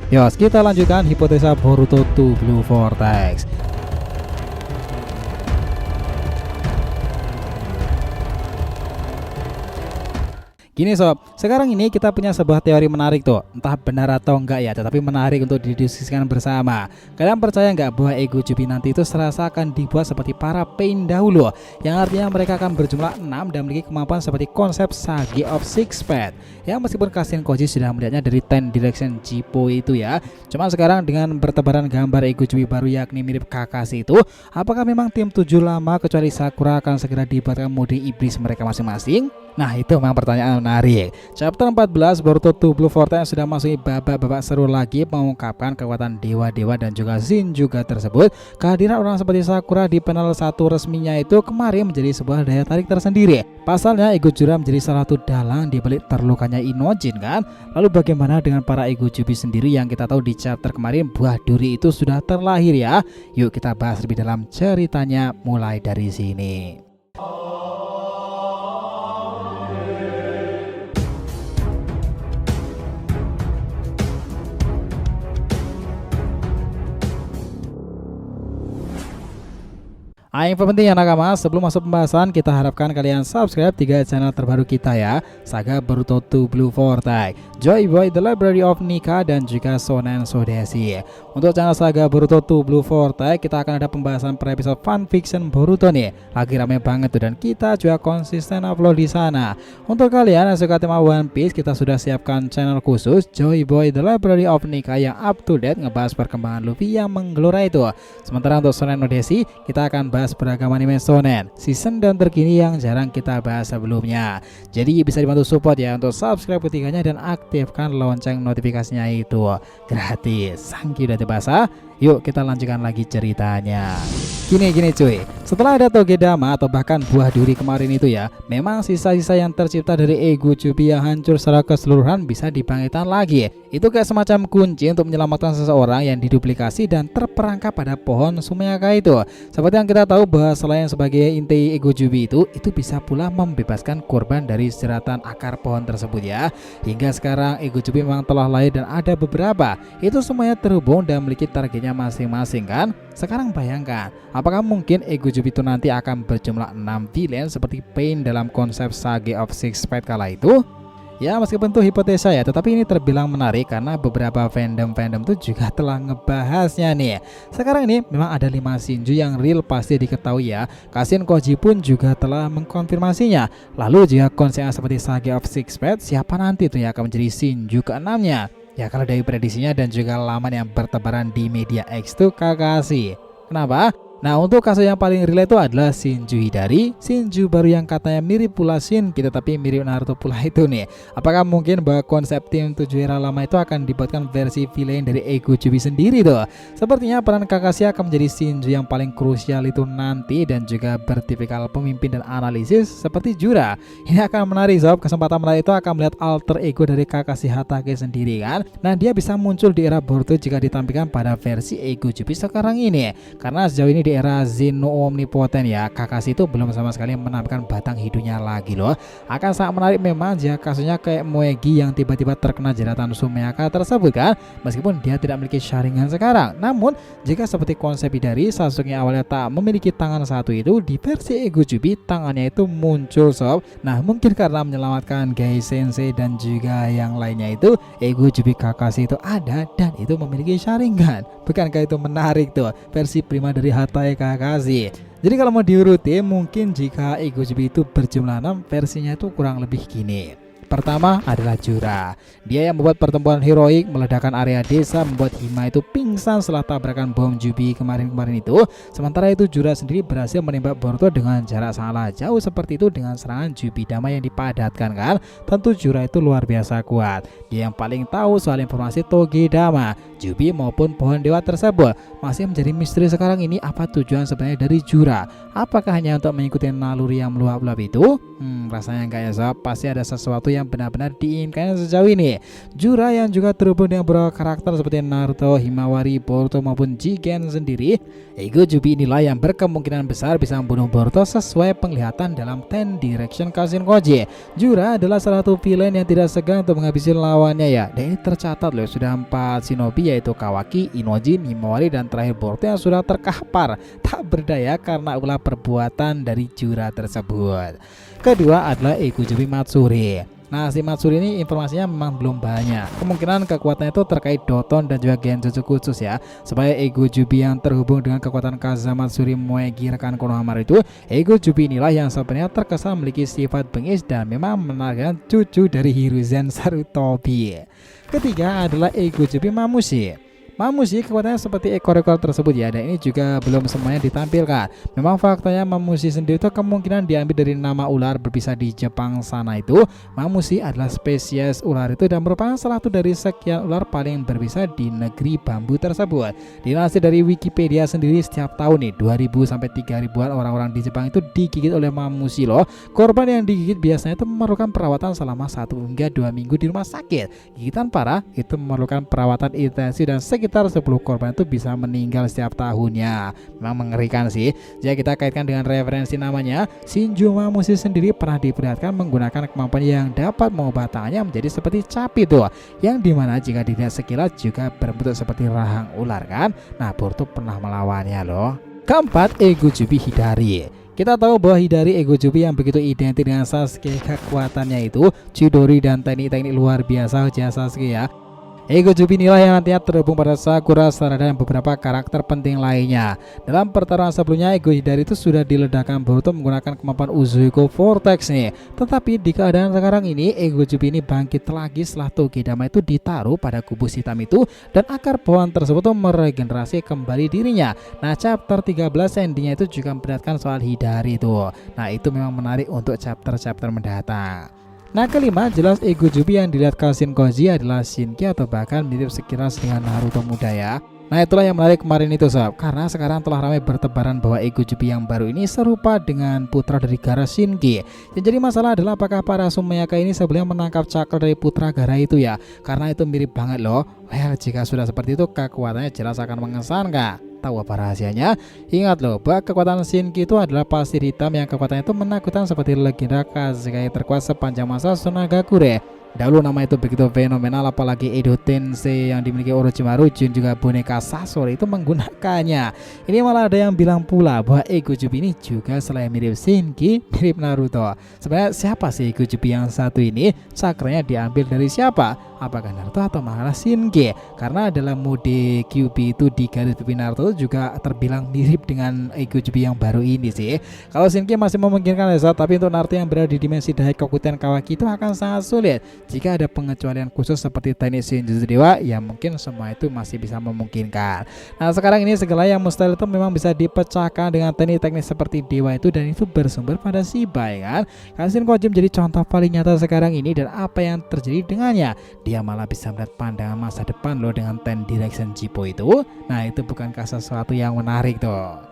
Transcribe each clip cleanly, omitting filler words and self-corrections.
Yos, kita lanjutkan hipotesa Boruto 2 Blue Vortex. Gini sob, sekarang ini kita punya sebuah teori menarik tuh. Entah benar atau enggak ya, tetapi menarik untuk didiskusikan bersama. Kalian percaya enggak bahwa Ego Jubi nanti itu serasa akan dibuat seperti para Pain dahulu, yang artinya mereka akan berjumlah 6 dan memiliki kemampuan seperti konsep Sage of Six Path. Ya meskipun Kashin Koji sudah melihatnya dari Ten Direction Jippo itu ya. Cuma sekarang dengan bertebaran gambar Ego Jubi baru yakni mirip Kakashi itu, apakah memang tim 7 lama kecuali Sakura akan segera dibuatkan mode iblis mereka masing-masing? Nah itu memang pertanyaan menarik. Chapter 14 Boruto 2 Blue Vortex sudah masuk babak-babak seru lagi mengungkapkan kekuatan dewa-dewa dan juga Shin juga tersebut. Kehadiran orang seperti Sakura di panel 1 resminya itu kemarin menjadi sebuah daya tarik tersendiri. Pasalnya Ego Jura menjadi salah satu dalang di balik terlukanya Inojin kan. Lalu bagaimana dengan para Ego Jubi sendiri yang kita tahu di chapter kemarin buah duri itu sudah terlahir ya. Yuk kita bahas lebih dalam ceritanya mulai dari sini. Info penting ya nakama, sebelum masuk pembahasan kita harapkan kalian subscribe 3 channel terbaru kita ya, Saga Boruto 2 Blue Vortex, Joy Boy The Library of Nika, dan juga Shonen Sodeshi. Untuk channel Saga Boruto 2 Blue Vortex kita akan ada pembahasan per episode fanfiction Boruto nih, lagi rame banget tuh dan kita juga konsisten upload di sana. Untuk kalian yang suka tema One Piece kita sudah siapkan channel khusus Joy Boy The Library of Nika yang up to date ngebahas perkembangan Luffy yang menggelora itu. Sementara untuk Shonen Sodeshi kita akan bahas beragam anime shonen, season dan terkini yang jarang kita bahas sebelumnya. Jadi bisa dibantu support ya untuk subscribe ketiganya dan aktifkan lonceng notifikasinya itu gratis. Thank you udah dibahas. Yuk kita lanjutkan lagi ceritanya. Gini cuy, setelah ada Togedama atau bahkan buah duri kemarin itu ya, memang sisa-sisa yang tercipta dari Ego Jubi yang hancur secara keseluruhan bisa dibangkitkan lagi. Itu kayak semacam kunci untuk menyelamatkan seseorang yang diduplikasi dan terperangkap pada pohon Sumiyaka itu. Seperti yang kita tahu bahwa selain sebagai inti Ego Jubi itu bisa pula membebaskan korban dari jeratan akar pohon tersebut ya. Hingga sekarang Ego Jubi memang telah lahir dan ada beberapa. Itu semuanya terhubung dan memiliki targetnya masing-masing kan. Sekarang bayangkan, apakah mungkin Ego Jubi itu nanti akan berjumlah 6 villain seperti Pain dalam konsep Sage of Six Path kala itu? Ya meskipun itu hipotesa ya, tetapi ini terbilang menarik karena beberapa fandom itu juga telah ngebahasnya nih. Sekarang ini memang ada 5 Shinju yang real pasti diketahui ya. Kashin Koji pun juga telah mengkonfirmasinya. Lalu jika konsep seperti Sage of Six Path, siapa nanti tuh yang akan menjadi Shinju ke-6-nya? Ya kalau dari prediksinya dan juga laman yang bertebaran di media X tuh Kakashi. Kenapa? Nah untuk kasus yang paling real itu adalah Shinju Hidari, Shinju baru yang katanya mirip pula Shinji tapi mirip Naruto pula itu nih. Apakah mungkin bahwa konsep tim 7 era lama itu akan dibuatkan versi villain dari Ego Jubi sendiri tuh? Sepertinya peran Kakashi akan menjadi Shinju yang paling krusial itu nanti dan juga bertipikal pemimpin dan analisis seperti Jura. Ini akan menarik sob, kesempatan menarik itu akan melihat alter ego dari Kakashi Hatake sendiri kan. Nah dia bisa muncul di era Boruto jika ditampilkan pada versi Ego Jubi sekarang ini. Karena sejauh ini di era Zeno Omnipotent ya, Kakashi itu belum sama sekali menampilkan batang hidungnya lagi loh. Akan sangat menarik memang jika kasusnya kayak Moegi yang tiba-tiba terkena jeratan Sumiyaka tersebut kan, meskipun dia tidak memiliki Sharingan sekarang. Namun jika seperti konsep Hidari, Sasuke awalnya tak memiliki tangan satu itu, di versi Ego Jubi tangannya itu muncul sob. Nah mungkin karena menyelamatkan Gai Sensei dan juga yang lainnya itu, Ego Jubi Kakashi itu ada dan itu memiliki Sharingan. Bukankah itu menarik tuh, versi prima dari Hatake Kakashi. Jadi kalau mau diurutin, mungkin jika Ego Jubi itu berjumlah 6, versinya itu kurang lebih gini. Pertama adalah Jura. Dia yang membuat pertempuran heroik, meledakkan area desa, membuat Hima itu pingsan setelah tabrakan bom Jubi kemarin itu. Sementara itu Jura sendiri berhasil menembak Boruto dengan jarak sangat jauh seperti itu dengan serangan Jubi Dama yang dipadatkan kan. Tentu Jura itu luar biasa kuat. Dia yang paling tahu soal informasi Togedama, Jubi maupun pohon dewa tersebut. Masih menjadi misteri sekarang ini apa tujuan sebenarnya dari Jura. Apakah hanya untuk mengikuti naluri yang meluap-luap itu? Rasanya enggak ya sob, pasti ada sesuatu yang benar-benar diinginkan sejauh ini. Jura yang juga terhubung dengan beberapa karakter seperti Naruto, Himawari, dari Boruto maupun Jigen sendiri, Ego Jubi inilah yang berkemungkinan besar bisa membunuh Boruto sesuai penglihatan dalam Ten Direction Kashinkoji. Jura adalah salah satu villain yang tidak segan untuk menghabisi lawannya ya. Dan ini tercatat loh, sudah 4 shinobi yaitu Kawaki, Inojin, Himawari, dan terakhir Boruto yang sudah terkapar tak berdaya karena ulah perbuatan dari Jura tersebut. Kedua adalah Ego Jubi Matsuri. Nah, si Matsuri ini informasinya memang belum banyak. Kemungkinan kekuatannya itu terkait Doton dan juga Genjutsu khusus ya. Supaya Ego Jubi yang terhubung dengan kekuatan Kazamatsuri Moegi rekan Konohamaru itu, Ego Jubi inilah yang sebenarnya terkesan memiliki sifat bengis dan memang menargetkan cucu dari Hiruzen Sarutobi. Ketiga adalah Ego Jubi Mamushi. Mamushi kekuatannya seperti ekor-ekor tersebut ya, dan ini juga belum semuanya ditampilkan. Memang faktanya Mamushi sendiri itu kemungkinan diambil dari nama ular berbisa di Jepang sana itu. Mamushi adalah spesies ular itu dan merupakan salah satu dari sekian ular paling berbisa di negeri bambu tersebut. Dilansir dari Wikipedia sendiri, setiap tahun nih 2000 sampai 3000-an orang-orang di Jepang itu digigit oleh Mamushi loh. Korban yang digigit biasanya itu memerlukan perawatan selama 1 hingga 2 minggu di rumah sakit. Gigitan parah itu memerlukan perawatan intensif dan sekitar 10 korban itu bisa meninggal setiap tahunnya. Memang mengerikan sih. Jadi kita kaitkan dengan referensi namanya, Shinju Mamushi sendiri pernah diperlihatkan menggunakan kemampuan yang dapat mengubah tangannya menjadi seperti capi tuh, yang dimana jika dilihat sekilas juga berbentuk seperti rahang ular kan. Nah, Boruto pernah melawannya loh. Keempat, Ego Jubi Hidari. Kita tahu bahwa Hidari Ego Jubi yang begitu identik dengan Sasuke, kekuatannya itu Chidori dan teknik-teknik luar biasa jasa Sasuke ya. Ego Jubi inilah yang nantinya terhubung pada Sakura, Sarada, dan beberapa karakter penting lainnya. Dalam pertarungan sebelumnya, Ego Hidari itu sudah diledakkan Boruto menggunakan kemampuan Uzuiko Vortex nih. Tetapi di keadaan sekarang ini, Ego Jubi ini bangkit lagi setelah Togedama itu ditaruh pada kubus hitam itu, dan akar pohon tersebut meregenerasi kembali dirinya. Nah, chapter 13 endingnya itu juga memperlihatkan soal Hidari itu. Nah, itu memang menarik untuk chapter-chapter mendatang. Nah, kelima, jelas Ego Jubi yang dilihat Kashinkoji adalah Shinki atau bahkan mirip sekilas dengan Naruto muda ya. Nah, itulah yang menarik kemarin itu sob, karena sekarang telah ramai bertebaran bahwa Ego Jubi yang baru ini serupa dengan putra dari Gaara Shinki. Yang jadi masalah adalah apakah para Sumeyaka ini sebelumnya menangkap cakra dari putra Gaara itu ya, karena itu mirip banget loh. Well, jika sudah seperti itu kekuatannya jelas akan mengesankan. Tahu apa rahasianya? Ingat loh, bahwa kekuatan Shinki itu adalah pasir hitam yang kekuatannya itu menakutkan seperti legenda Kazekage terkuat sepanjang masa Tsunagakure. Dahulu nama itu begitu fenomenal, apalagi Edo Tensei yang dimiliki Orochimaru Jun juga boneka Sasori itu menggunakannya. Ini malah ada yang bilang pula bahwa Ego Jubi ini juga selain mirip Shinki, mirip Naruto. Sebenarnya siapa sih Ego Jubi yang satu ini? Sakranya diambil dari siapa? Apakah Naruto atau malah Shinki? Karena dalam mode QB itu di garis pipi Naruto juga terbilang mirip dengan Ego Jubi yang baru ini sih. Kalau Shinki masih memungkinkan ya, tapi untuk Naruto yang berada di dimensi Daikokuten Kawaki itu akan sangat sulit. Jika ada pengecualian khusus seperti teknik Shinjutsu Dewa, ya mungkin semua itu masih bisa memungkinkan. Nah, sekarang ini segala yang mustahil itu memang bisa dipecahkan dengan teknik-teknik seperti Dewa itu, dan itu bersumber pada Shiba ya kan. Kashinkoji menjadi contoh paling nyata sekarang ini, dan apa yang terjadi dengannya, dia malah bisa melihat pandangan masa depan loh dengan Ten Direction Jippo itu. Nah, itu bukankah sesuatu yang menarik tuh.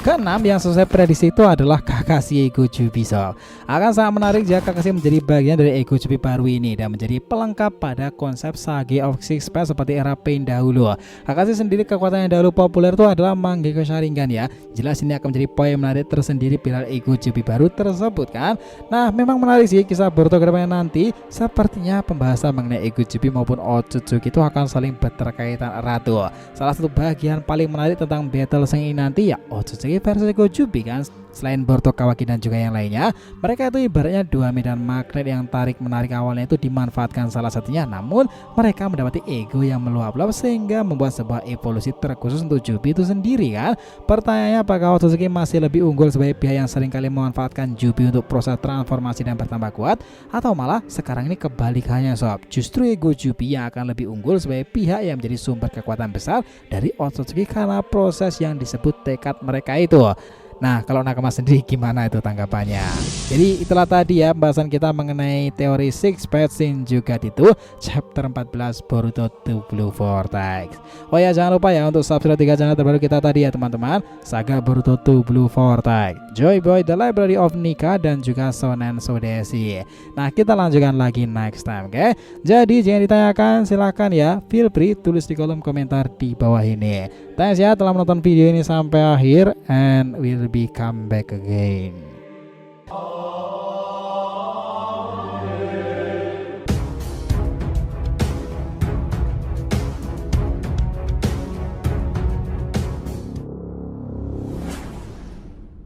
Keenam, yang sesuai prediksi itu adalah Kakashi Ego Jubi sob. Akan sangat menarik jika Kakashi menjadi bagian dari Ego Jubi baru ini dan menjadi pelengkap pada konsep Sage of Six Paths seperti era Pain dahulu. Kakashi sendiri kekuatan yang dahulu populer itu adalah Mangekyo Sharingan ya. Jelas ini akan menjadi poin menarik tersendiri bila Ego Jubi baru tersebut kan. Nah, memang menarik sih kisah Boruto kedepannya nanti. Sepertinya pembahasan mengenai Ego Jubi maupun Otsutsuki itu akan saling berterkaitan erat tuh. Salah satu bagian paling menarik tentang battle ini nanti ya Otsutsuki versi Ego Jubi kan. Selain Boruto, Kawaki, dan juga yang lainnya, mereka itu ibaratnya dua medan magnet yang tarik-menarik awalnya itu dimanfaatkan salah satunya, namun mereka mendapati ego yang meluap-luap sehingga membuat sebuah evolusi terkhusus untuk Jubi itu sendiri kan. Pertanyaannya, apakah Otsutsuki masih lebih unggul sebagai pihak yang seringkali memanfaatkan Jubi untuk proses transformasi dan bertambah kuat, atau malah sekarang ini kebalikannya sob, justru Ego Jubi yang akan lebih unggul sebagai pihak yang menjadi sumber kekuatan besar dari Otsutsuki karena proses yang disebut tekad mereka itu. Nah, kalau Nakama sendiri gimana itu tanggapannya? Jadi itulah tadi ya pembahasan kita mengenai teori Six Paths Shinjuku itu chapter 14 Boruto to Blue Vortex. Oh ya, jangan lupa ya untuk subscribe 3 channel terbaru kita tadi ya teman-teman, Saga Boruto to Blue Vortex, Joy Boy The Library of Nika, dan juga Shonen Sodeshi. Nah, kita lanjutkan lagi next time, oke? Jadi jangan ditanyakan, silahkan ya, feel free tulis di kolom komentar di bawah ini. Thanks ya telah menonton video ini sampai akhir, and we'll be come back again.